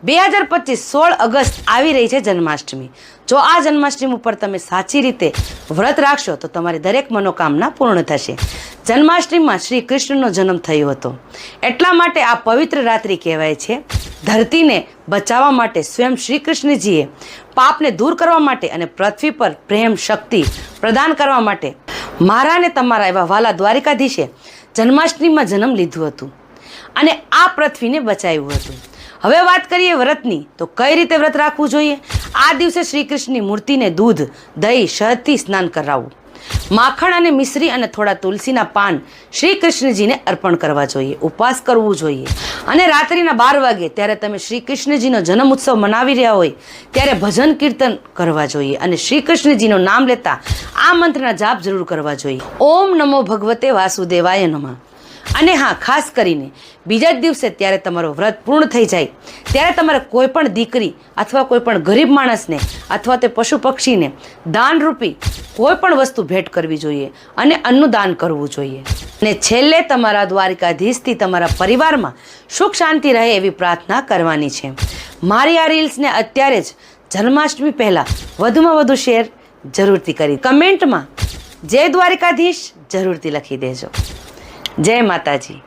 2025 16 August આવી રહી છે જન્માષ્ટમી। જો આ જન્માષ્ટમી ઉપર તમે સાચી રીતે વ્રત રાખશો તો તમારી દરેક મનોકામના પૂર્ણ થશે। જન્માષ્ટમીમાં શ્રી કૃષ્ણનો જન્મ થયો હતો, એટલા માટે આ પવિત્ર રાત્રિ કહેવાય છે। ધરતીને બચાવવા માટે સ્વયં શ્રી કૃષ્ણજીએ પાપને દૂર કરવા માટે અને પૃથ્વી પર પ્રેમ શક્તિ પ્રદાન કરવા માટે મારા ને તમારા એવા વાલા દ્વારિકાધીશે જન્માષ્ટમીમાં જન્મ લીધું હતું અને આ પૃથ્વીને બચાવ્યું હતું। હવે વાત કરીએ વ્રતની, તો કઈ રીતે વ્રત રાખવું જોઈએ। આ દિવસે શ્રી કૃષ્ણની મૂર્તિને દૂધ, દહીં, શહદથી સ્નાન કરાવવું, માખણ અને મિશ્રી અને થોડા તુલસીના પાન શ્રી કૃષ્ણજીને અર્પણ કરવા જોઈએ, ઉપવાસ કરવું જોઈએ અને રાત્રિના 12 વાગે ત્યારે તમે શ્રી કૃષ્ણજીનો જન્મ ઉત્સવ મનાવી રહ્યા હોય ત્યારે ભજન કીર્તન કરવા જોઈએ અને શ્રી કૃષ્ણજીનું નામ લેતા આ મંત્રના જાપ જરૂર કરવા જોઈએ। ઓમ નમો ભગવતે વાસુદેવાય નમઃ। અને હા, ખાસ કરીને બીજા જ દિવસે ત્યારે તમારું વ્રત પૂર્ણ થઈ જાય ત્યારે તમારે કોઈ પણ દીકરી અથવા કોઈ પણ ગરીબ માણસને અથવા તે પશુ પક્ષીને દાનરૂપી કોઈ પણ વસ્તુ ભેટ કરવી જોઈએ અને અન્નનું દાન કરવું જોઈએ। અને છેલ્લે તમારા દ્વારિકાધીશથી તમારા પરિવારમાં સુખ શાંતિ રહે એવી પ્રાર્થના કરવાની છે। મારી આ રીલ્સને અત્યારે જ જન્માષ્ટમી પહેલાં વધુમાં વધુ શેર જરૂરથી કરી કમેન્ટમાં જય દ્વારિકાધીશ જરૂરથી લખી દેજો। જય માતાજી।